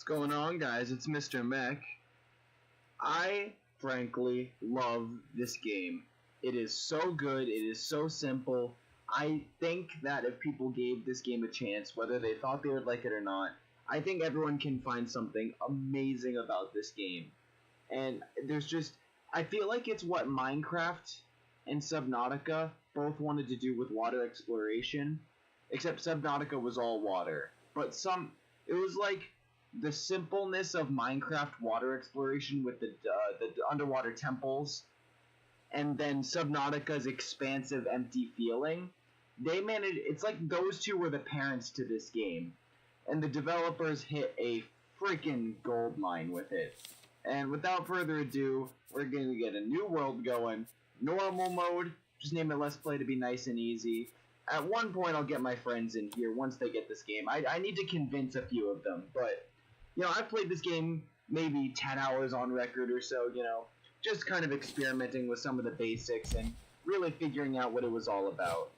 Going on, guys? It's Mr. Mech. I frankly love this game. It is so good. It is so simple. I think that if people gave this game a chance, whether they thought they would like it or not, I think everyone can find something amazing about this game. And I feel like it's what Minecraft and Subnautica both wanted to do with water exploration, except Subnautica was all water. But it was like the simpleness of Minecraft water exploration with the underwater temples, and then Subnautica's expansive, empty feeling. It's like those two were the parents to this game, and the developers hit a freaking gold mine with it. And without further ado, we're going to get a new world going. Normal mode, just name it Let's Play to be nice and easy. At one point, I'll get my friends in here once they get this game. I need to convince a few of them, but, I've played this game maybe 10 hours on record or so, just kind of experimenting with some of the basics and really figuring out what it was all about.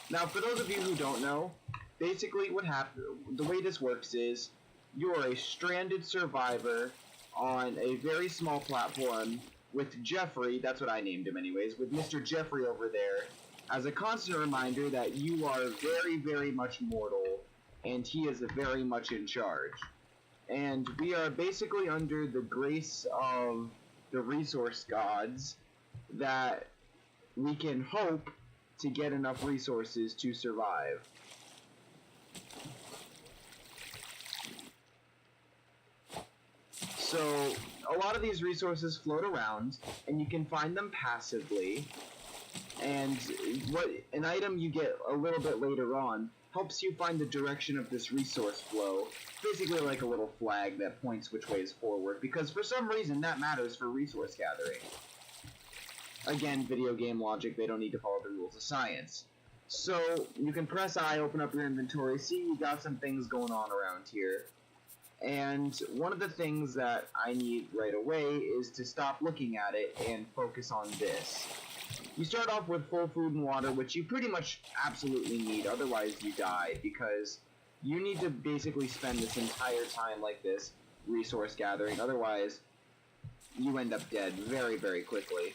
Now, for those of you who don't know, basically the way this works is, you're a stranded survivor on a very small platform with Jeffrey, that's what I named him anyways, with Mr. Jeffrey over there, as a constant reminder that you are very, very much mortal, and he is very much in charge. And we are basically under the grace of the resource gods that we can hope to get enough resources to survive. So, a lot of these resources float around, and you can find them passively, and an item you get a little bit later on helps you find the direction of this resource flow, basically like a little flag that points which way is forward, because for some reason that matters for resource gathering. Again, video game logic, they don't need to follow the rules of science. So, you can press I, open up your inventory, see you got some things going on around here. And one of the things that I need right away is to stop looking at it and focus on this. You start off with full food and water, which you pretty much absolutely need, otherwise you die, because you need to basically spend this entire time like this, resource gathering, otherwise you end up dead very, very quickly.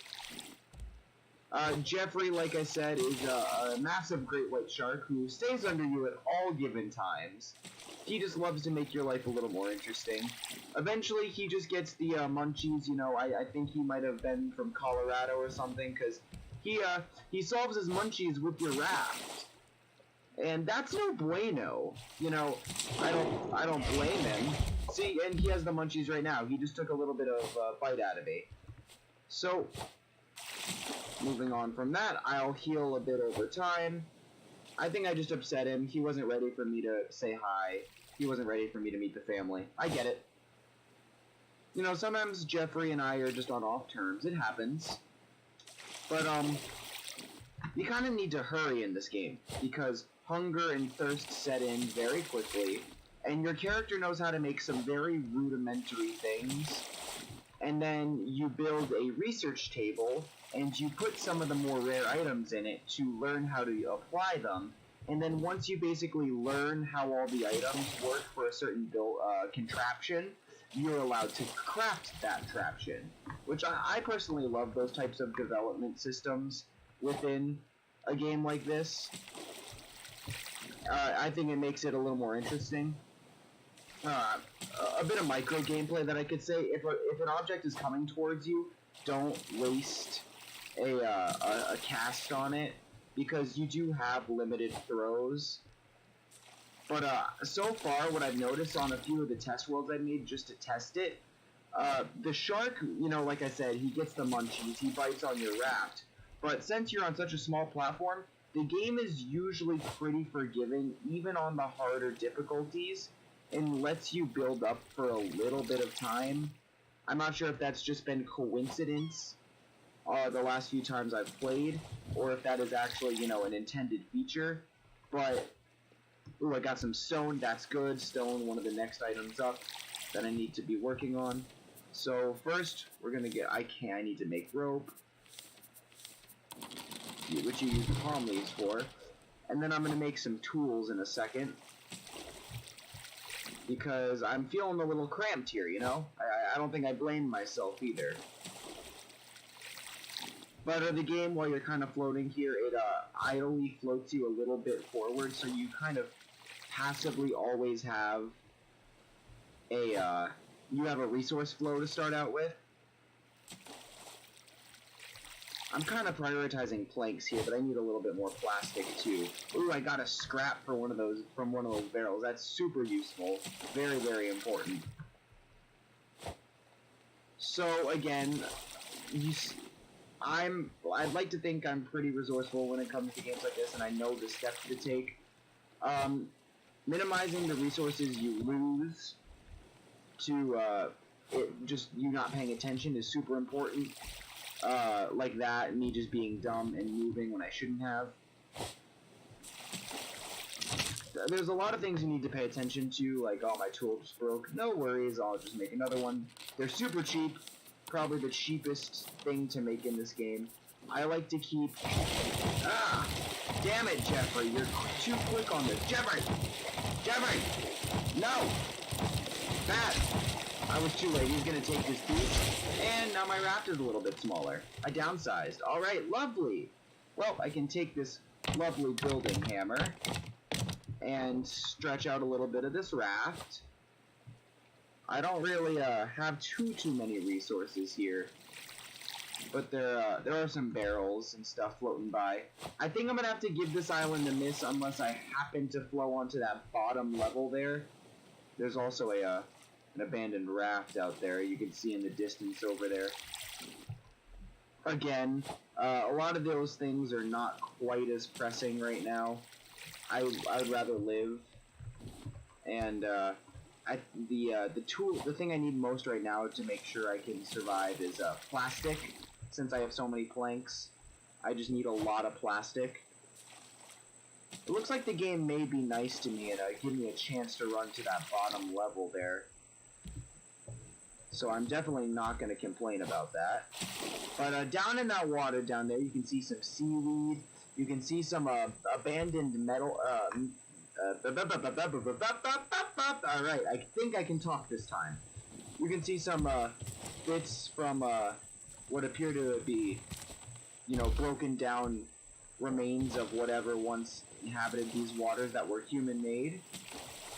Jeffrey, like I said, is a massive great white shark who stays under you at all given times. He just loves to make your life a little more interesting. Eventually, he just gets the munchies, I think he might have been from Colorado or something, because he solves his munchies with your raft. And that's no bueno. I don't blame him. See, and he has the munchies right now. He just took a little bit of bite out of me. So, moving on from that, I'll heal a bit over time. I think I just upset him. He wasn't ready for me to say hi. He wasn't ready for me to meet the family. I get it. Sometimes Jeffrey and I are just on off terms. It happens. But, you kind of need to hurry in this game, because hunger and thirst set in very quickly, and your character knows how to make some very rudimentary things, and then you build a research table, and you put some of the more rare items in it to learn how to apply them, and then once you basically learn how all the items work for a certain contraption, you're allowed to craft that contraption, which I personally love those types of development systems within a game like this. I think it makes it a little more interesting. A bit of micro gameplay that I could say, if an object is coming towards you, don't waste a cast on it, because you do have limited throws. But so far, what I've noticed on a few of the test worlds I made just to test it, the shark, like I said, he gets the munchies, he bites on your raft. But since you're on such a small platform, the game is usually pretty forgiving, even on the harder difficulties, and lets you build up for a little bit of time. I'm not sure if that's just been coincidence the last few times I've played, or if that is actually, an intended feature. But, ooh, I got some stone, that's good. Stone, one of the next items up that I need to be working on. So first, we're gonna get, I need to make rope, which you use palm leaves for. And then I'm gonna make some tools in a second. because I'm feeling a little cramped here, you know? I don't think I blame myself either. But the game, while you're kind of floating here, it idly floats you a little bit forward, so you kind of passively always have a resource flow to start out with. I'm kind of prioritizing planks here, but I need a little bit more plastic too. Ooh, I got a scrap for one of those barrels. That's super useful. Very, very important. So again, I'd like to think I'm pretty resourceful when it comes to games like this, and I know the steps to take. Minimizing the resources you lose to just you not paying attention is super important. Like that, me just being dumb and moving when I shouldn't have. There's a lot of things you need to pay attention to, like, oh, my tool just broke. No worries, I'll just make another one. They're super cheap. Probably the cheapest thing to make in this game. I like to keep... Ah! Damn it, Jeffrey, you're too quick on this. Jeffrey! Jeffrey! No! Bad! I was too late. He's gonna take this piece. And now my raft is a little bit smaller. I downsized. Alright, lovely! Well, I can take this lovely building hammer and stretch out a little bit of this raft. I don't really have too many resources here, but there are some barrels and stuff floating by. I think I'm gonna have to give this island a miss unless I happen to flow onto that bottom level there. There's also an abandoned raft out there. You can see in the distance over there. Again, a lot of those things are not quite as pressing right now. I would rather live, and the thing I need most right now to make sure I can survive is plastic. Since I have so many planks, I just need a lot of plastic. It looks like the game may be nice to me and give me a chance to run to that bottom level there. So I'm definitely not going to complain about that. But down in that water down there, you can see some seaweed. You can see some abandoned metal. Alright, I think I can talk this time. You can see some bits from what appear to be, broken down remains of whatever once inhabited these waters that were human-made.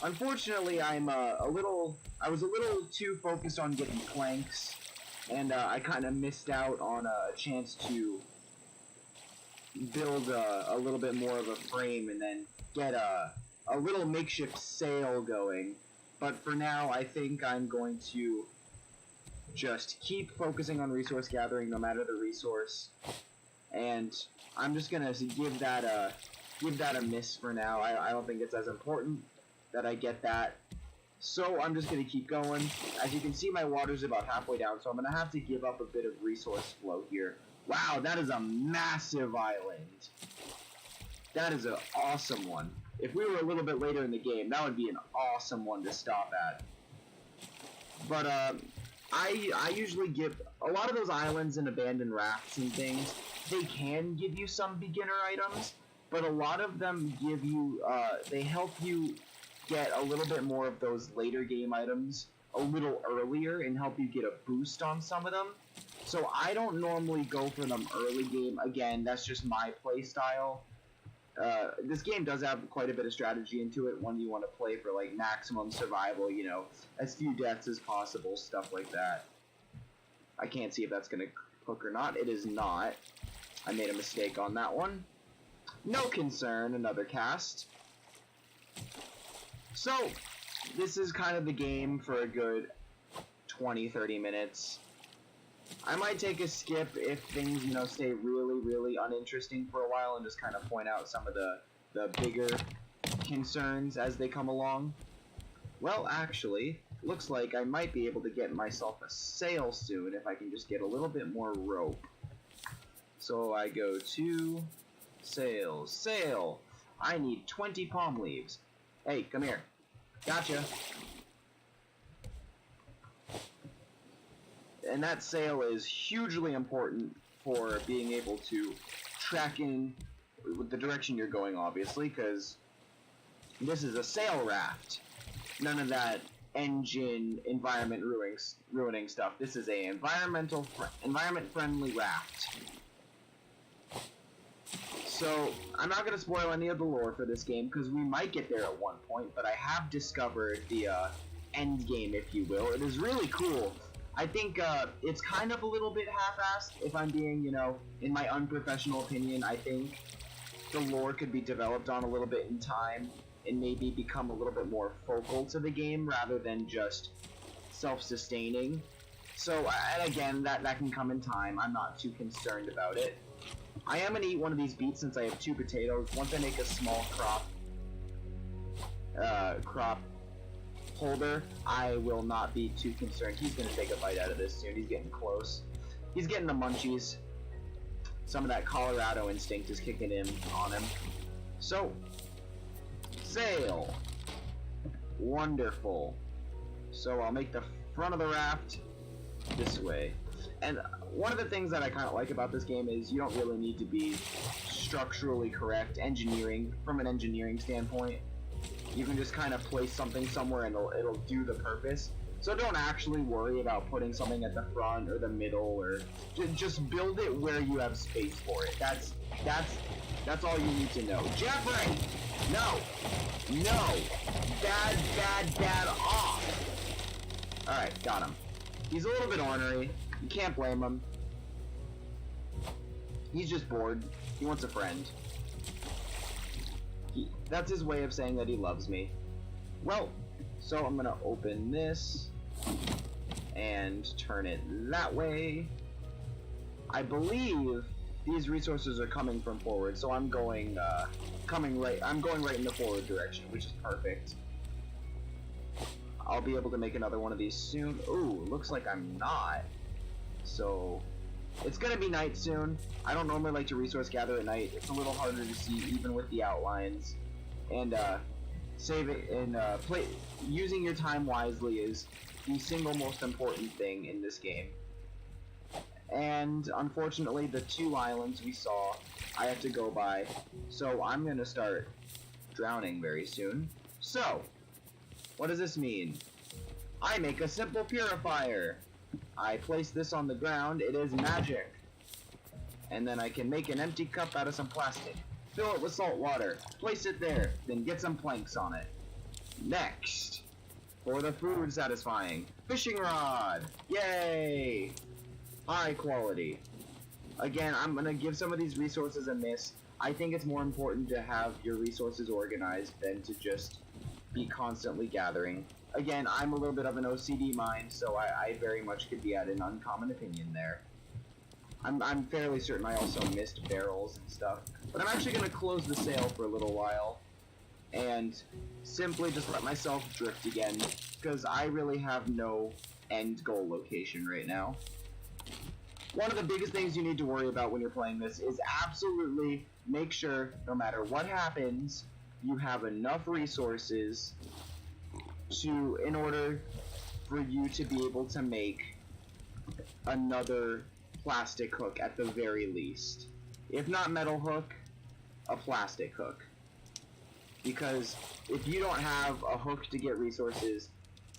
Unfortunately, I was a little too focused on getting planks, and I kind of missed out on a chance to build a little bit more of a frame and then get a little makeshift sail going. But for now, I think I'm going to just keep focusing on resource gathering no matter the resource, and I'm just gonna give that a miss for now. I don't think it's as important that I get that, so I'm just gonna keep going. As you can see, my water's about halfway down, so I'm gonna have to give up a bit of resource flow here. Wow, that is a massive island. That is an awesome one. If we were a little bit later in the game, that would be an awesome one to stop at. But I usually give a lot of those islands and abandoned rafts and things. They can give you some beginner items, but a lot of them give you they help you get a little bit more of those later game items a little earlier and help you get a boost on some of them. So I don't normally go for them early game. Again, that's just my play style. This game does have quite a bit of strategy into it when you want to play for like maximum survival, as few deaths as possible, stuff like that. I can't see if that's going to hook or not. It is not. I made a mistake on that one. No concern, another cast. So, this is kind of the game for a good 20-30 minutes. I might take a skip if things, stay really, really uninteresting for a while and just kind of point out some of the bigger concerns as they come along. Well, actually, looks like I might be able to get myself a sail soon if I can just get a little bit more rope. So I go to sail. I need 20 palm leaves. Hey, come here. Gotcha. And that sail is hugely important for being able to track in with the direction you're going, obviously, because this is a sail raft. None of that engine environment ruining stuff. This is a environment friendly raft. So I'm not gonna spoil any of the lore for this game because we might get there at one point, but I have discovered the end game, if you will. It is really cool. I think it's kind of a little bit half-assed, if I'm being, in my unprofessional opinion. I think the lore could be developed on a little bit in time and maybe become a little bit more focal to the game rather than just self-sustaining. So, and again, that can come in time. I'm not too concerned about it. I am going to eat one of these beets since I have 2 potatoes. Once I make a small crop holder, I will not be too concerned. He's going to take a bite out of this soon. He's getting close. He's getting the munchies. Some of that Colorado instinct is kicking in on him. So, sail. Wonderful. So I'll make the front of the raft this way. And one of the things that I kind of like about this game is you don't really need to be structurally correct from an engineering standpoint. You can just kind of place something somewhere and it'll do the purpose. So don't actually worry about putting something at the front or the middle, or just build it where you have space for it. That's all you need to know. Jeffrey! No! Bad off! Alright, got him. He's a little bit ornery. You can't blame him. He's just bored. He wants a friend. That's his way of saying that he loves me. Well, so I'm gonna open this and turn it that way. I believe these resources are coming from forward, so I'm going right in the forward direction, which is perfect. I'll be able to make another one of these soon. Ooh, looks like I'm not. So it's gonna be night soon. I don't normally like to resource gather at night. It's a little harder to see even with the outlines. And save it and using your time wisely is the single most important thing in this game. And unfortunately, the 2 islands we saw, I have to go by. So I'm gonna start drowning very soon. So, what does this mean? I make a simple purifier. I place this on the ground. It is magic. And then I can make an empty cup out of some plastic. Fill it with salt water. Place it there. Then get some planks on it. Next, for the food satisfying, fishing rod. Yay! High quality. Again, I'm gonna give some of these resources a miss. I think it's more important to have your resources organized than to just be constantly gathering. Again, I'm a little bit of an OCD mind, so I very much could be at an uncommon opinion there. I'm fairly certain I also missed barrels and stuff. But I'm actually going to close the sail for a little while and simply just let myself drift again, because I really have no end goal location right now. One of the biggest things you need to worry about when you're playing this is absolutely make sure, no matter what happens, you have enough resources in order for you to be able to make another plastic hook at the very least. If not metal hook, a plastic hook. Because if you don't have a hook to get resources,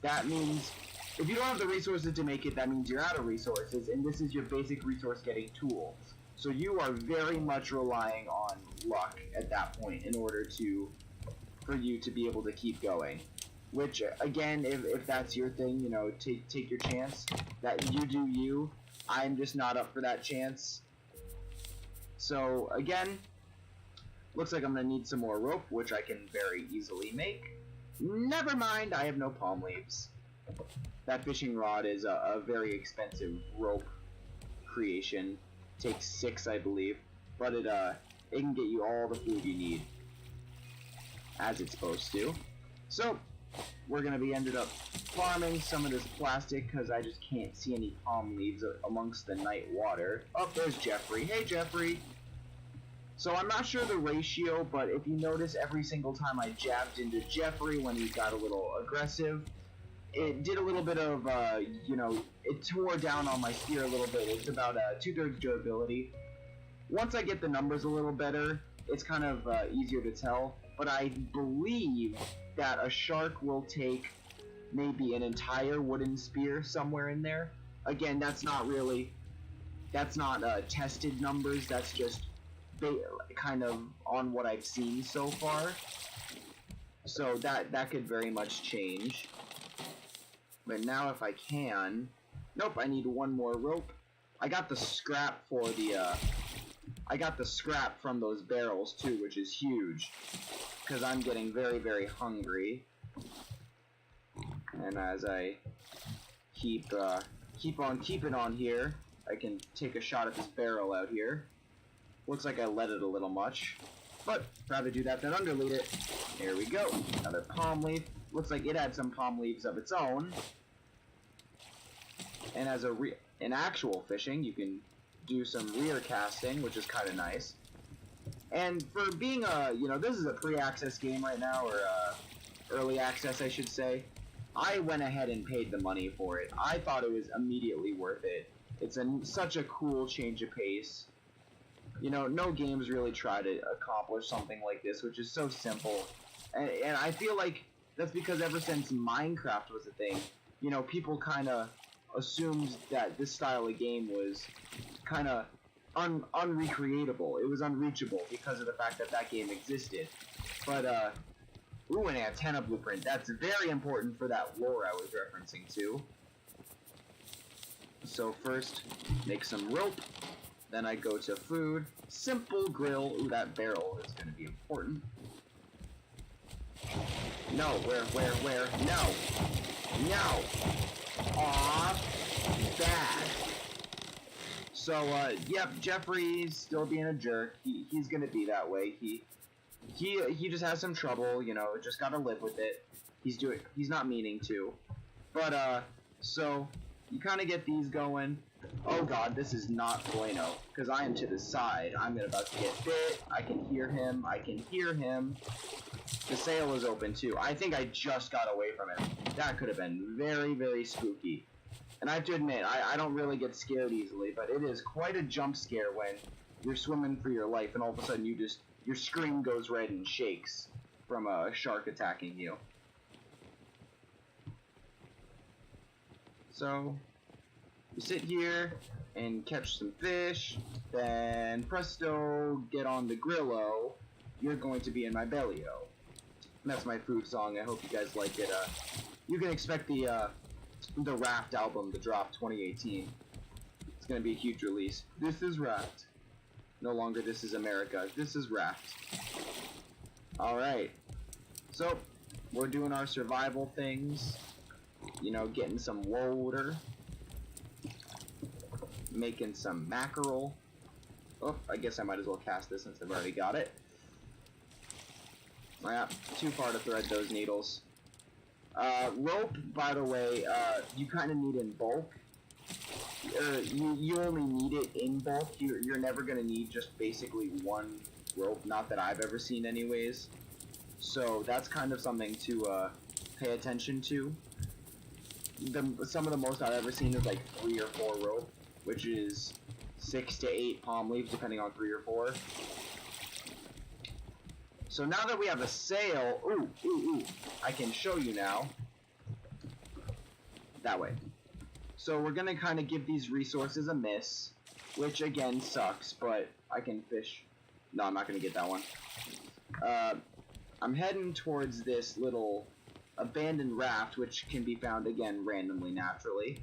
that means if you don't have the resources to make it, that means you're out of resources, and this is your basic resource getting tool. So you are very much relying on luck at that point in order for you to be able to keep going. Which, again, if that's your thing, take your chance. That you do you. I'm just not up for that chance. So, again, looks like I'm going to need some more rope, which I can very easily make. Never mind, I have no palm leaves. That fishing rod is a very expensive rope creation. Takes 6, I believe. But it can get you all the food you need. As it's supposed to. So, we're going to be ended up farming some of this plastic because I just can't see any palm leaves amongst the night water. Oh, there's Jeffrey. Hey, Jeffrey. So I'm not sure the ratio, but if you notice, every single time I jabbed into Jeffrey when he got a little aggressive, it did a little bit of, it tore down on my spear a little bit. It's about 2/3 durability. Once I get the numbers a little better, it's kind of easier to tell. But I believe that a shark will take maybe an entire wooden spear somewhere in there. Again, that's not tested numbers, that's just kind of on what I've seen so far. So that could very much change. But now if I can... Nope, I need one more rope. I got the scrap for the, I got the scrap from those barrels too, which is huge. Because I'm getting very, very hungry. And as I keep on keeping on here, I can take a shot at this barrel out here. Looks like I let it a little much. But, rather do that than underlead it. There we go. Another palm leaf. Looks like it had some palm leaves of its own. And as in actual fishing, you can do some rear casting, which is kind of nice. And for being a, this is a pre-access game right now, or early access, I should say. I went ahead and paid the money for it. I thought it was immediately worth it. It's such a cool change of pace. No games really try to accomplish something like this, which is so simple. And I feel like that's because ever since Minecraft was a thing, people kind of assumed that this style of game was kind of unrecreatable. It was unreachable because of the fact that that game existed. But, ooh, an antenna blueprint. That's very important for that lore I was referencing to. So first, make some rope. Then I go to food. Simple grill. Ooh, that barrel is going to be important. No, where? No! No! Aw, bad. So, yep, Jeffrey's still being a jerk. He's gonna be that way. He just has some trouble, just gotta live with it. He's not meaning to. But, so, you kinda get these going. Oh god, this is not bueno, because I am to the side. I'm about to get bit. I can hear him. The sail is open too. I think I just got away from him. That could have been very, very spooky. And I have to admit, I don't really get scared easily, but it is quite a jump scare when you're swimming for your life and all of a sudden your screen goes red and shakes from a shark attacking you. So, you sit here and catch some fish, then presto, get on the grillo, you're going to be in my belly-o. And that's my food song. I hope you guys like it. You can expect the Raft album to drop 2018. It's gonna be a huge release. This is Raft. No longer This Is America. This is Raft. Alright. So, we're doing our survival things. Getting some water. Making some mackerel. Oh, I guess I might as well cast this since I've already got it. Yeah, too far to thread those needles. Rope, by the way, you kind of need in bulk. You only need it in bulk. You're never going to need just basically one rope, not that I've ever seen anyways. So that's kind of something to pay attention to. Some of the most I've ever seen is like 3 or 4 rope, which is 6 to 8 palm leaves depending on 3 or 4. So now that we have a sail, ooh, I can show you now. That way. So we're gonna kind of give these resources a miss, which again sucks, but I can fish. No, I'm not gonna get that one. I'm heading towards this little abandoned raft, which can be found again randomly, naturally.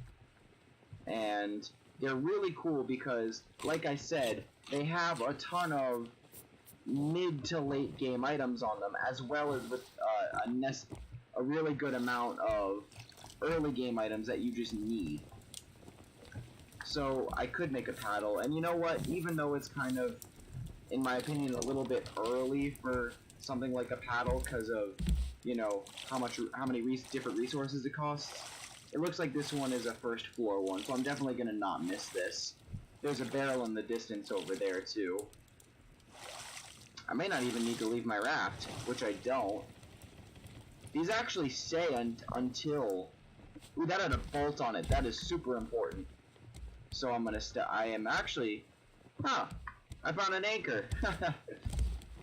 And they're really cool because, like I said, they have a ton of mid to late game items on them, as well as with a really good amount of early game items that you just need. So I could make a paddle, and you know what? Even though it's kind of, in my opinion, a little bit early for something like a paddle because of, how many different resources it costs, it looks like this one is a first floor one, so I'm definitely gonna not miss this. There's a barrel in the distance over there too. I may not even need to leave my raft, which I don't. These actually say until... Ooh, that had a bolt on it. That is super important. So I'm gonna I am actually... Huh. I found an anchor.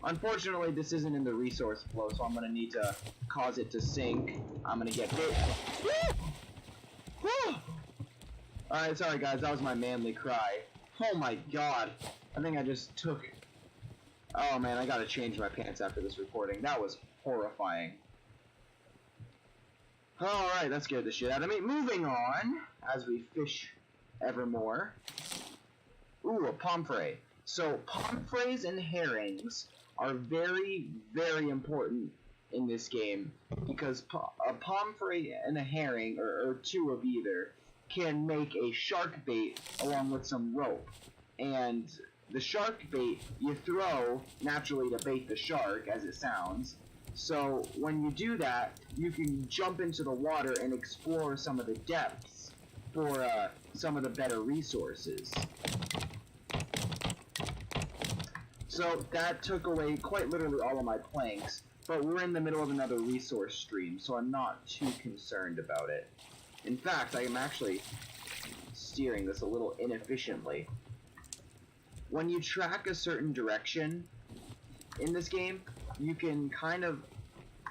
Unfortunately, this isn't in the resource flow, so I'm gonna need to cause it to sink. I'm gonna get bit. Alright, sorry guys, that was my manly cry. Oh my god. I think I just took... Oh man, I gotta change my pants after this recording. That was horrifying. Alright, that scared the shit out of me. Moving on, as we fish evermore. Ooh, a pomfret. So, pomfrets and herrings are very, very important in this game, because a pomfret and a herring, or two of either, can make a shark bait along with some rope. And the shark bait you throw naturally to bait the shark, as it sounds. So when you do that, you can jump into the water and explore some of the depths for some of the better resources. So that took away quite literally all of my planks, but we're in the middle of another resource stream, so I'm not too concerned about it. In fact, I am actually steering this a little inefficiently. When you track a certain direction in this game, you can kind of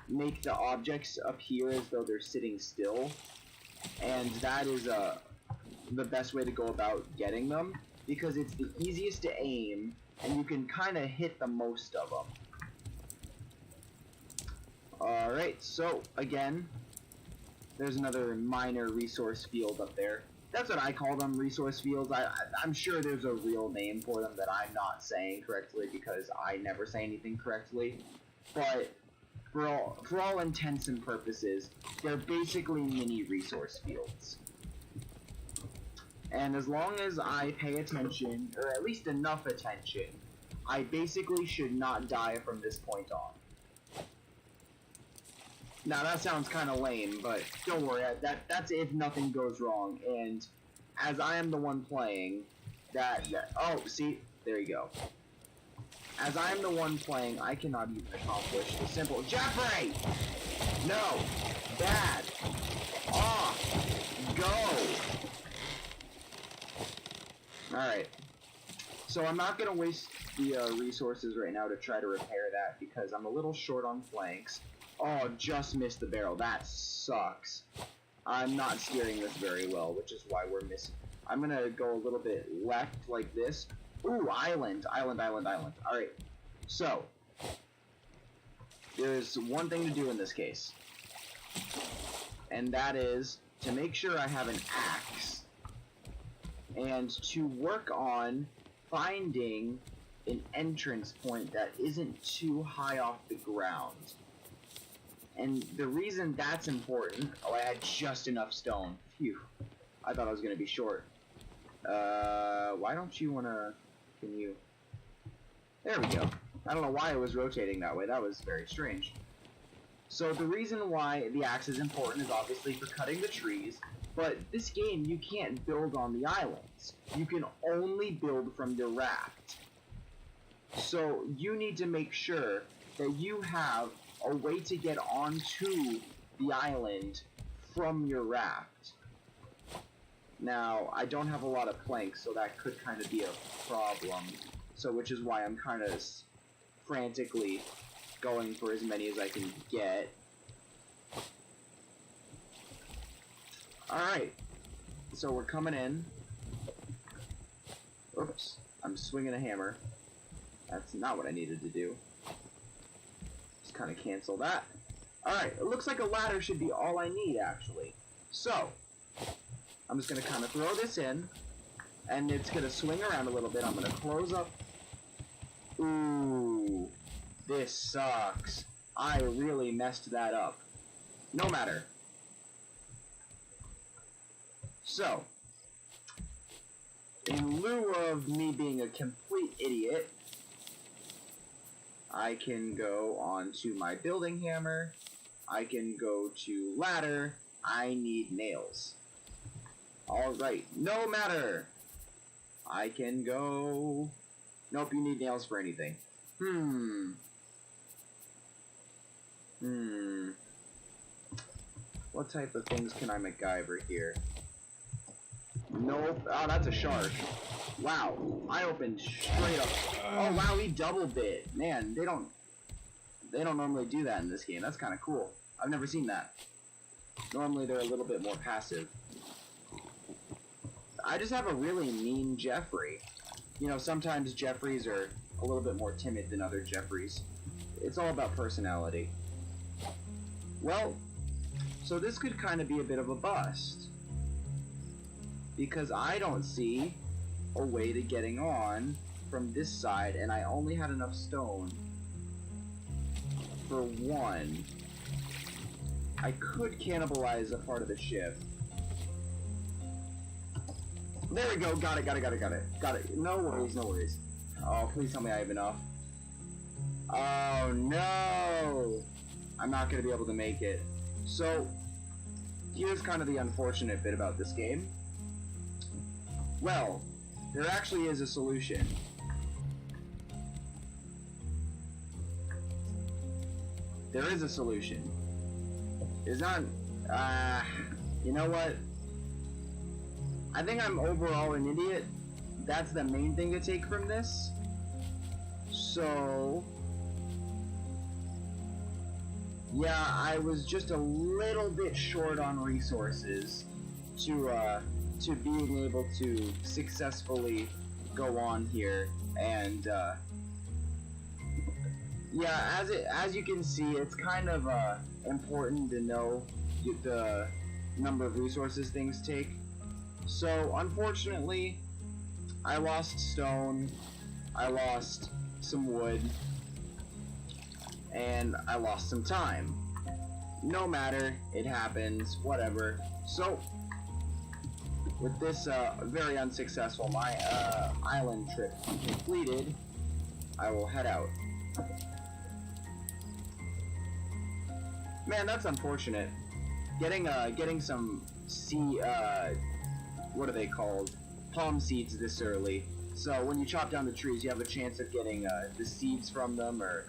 make the objects appear as though they're sitting still, and that is the best way to go about getting them, because it's the easiest to aim, and you can kind of hit the most of them. Alright, so, again, there's another minor resource field up there. That's what I call them, resource fields. I'm sure there's a real name for them that I'm not saying correctly, because I never say anything correctly. But, for all intents and purposes, they're basically mini resource fields. And as long as I pay attention, or at least enough attention, I basically should not die from this point on. Now that sounds kind of lame, but don't worry, that's if nothing goes wrong, and as I am the one playing, oh, see, there you go. As I am the one playing, I cannot even accomplish the simple, Jeffrey! No! Bad! Off! Go! Alright, so I'm not going to waste the resources right now to try to repair that, because I'm a little short on flanks. Oh, just missed the barrel. That sucks. I'm not steering this very well, which is why we're missing. I'm going to go a little bit left like this. Ooh, island. Island, island, island. Alright, so there's one thing to do in this case, and that is to make sure I have an axe, and to work on finding an entrance point that isn't too high off the ground. And the reason that's important... Oh, I had just enough stone. Phew. I thought I was going to be short. Why don't you want to... Can you... There we go. I don't know why it was rotating that way. That was very strange. So the reason why the axe is important is obviously for cutting the trees. But this game, you can't build on the islands. You can only build from your raft. So you need to make sure that you have a way to get onto the island from your raft. Now, I don't have a lot of planks, so that could kind of be a problem. So, which is why I'm kind of frantically going for as many as I can get. Alright, so we're coming in. Oops, I'm swinging a hammer. That's not what I needed to do. Just kind of cancel that. Alright, it looks like a ladder should be all I need, actually. So, I'm just going to kind of throw this in, and it's going to swing around a little bit. I'm going to close up. Ooh, this sucks. I really messed that up. No matter. So, in lieu of me being a complete idiot, I can go onto my building hammer, I can go to ladder, I need nails. Alright, no matter! I can go... Nope, you need nails for anything. What type of things can I MacGyver here? Nope. Oh, that's a shark. Wow. I opened straight up. Oh wow, he double bit. Man, they don't normally do that in this game. That's kind of cool. I've never seen that. Normally they're a little bit more passive. I just have a really mean Jeffrey. You know, sometimes Jeffreys are a little bit more timid than other Jeffreys. It's all about personality. Well, so this could kind of be a bit of a bust. Because I don't see a way to getting on from this side, and I only had enough stone for one. I could cannibalize a part of the ship. There we go, got it. No worries, no worries. Oh, please tell me I have enough. Oh no! I'm not gonna be able to make it. So, here's kind of the unfortunate bit about this game. Well, there actually is a solution. There is a solution. It's not, you know what? I think I'm overall an idiot. That's the main thing to take from this. So, yeah, I was just a little bit short on resources to being able to successfully go on here, and yeah, as you can see, it's kind of important to know the number of resources things take. So unfortunately, I lost stone, I lost some wood, and I lost some time. No matter, it happens, whatever. So with this very unsuccessful island trip completed, I will head out. Man, that's unfortunate. Getting some what are they called? Palm seeds this early. So when you chop down the trees, you have a chance of getting the seeds from them, or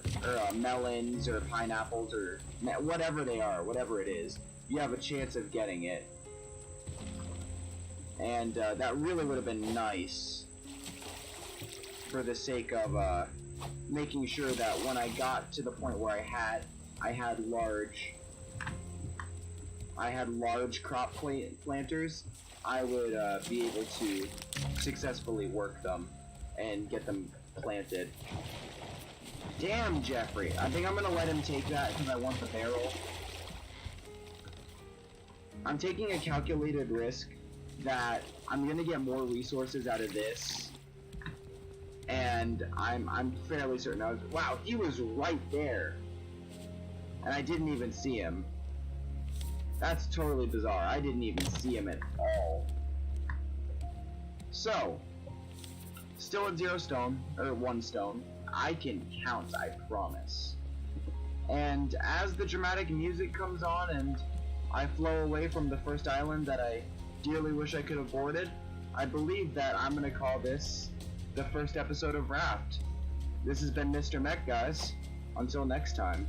melons, or pineapples, or whatever they are, whatever it is. You have a chance of getting it. And that really would have been nice for the sake of making sure that when I got to the point where I had large crop planters, I would be able to successfully work them and get them planted. Damn, Jeffrey. I think I'm gonna let him take that because I want the barrel. I'm taking a calculated risk that I'm gonna get more resources out of this, and I'm fairly certain wow, he was right there, and I didn't even see him. That's totally bizarre. I didn't even see him at all. So, still at 0 stone, or 1 stone. I can count, I promise. And as the dramatic music comes on and I flow away from the first island that I dearly wish I could have boarded, I believe that I'm gonna call this the first episode of Raft. This has been Mr. Mech, guys. Until next time.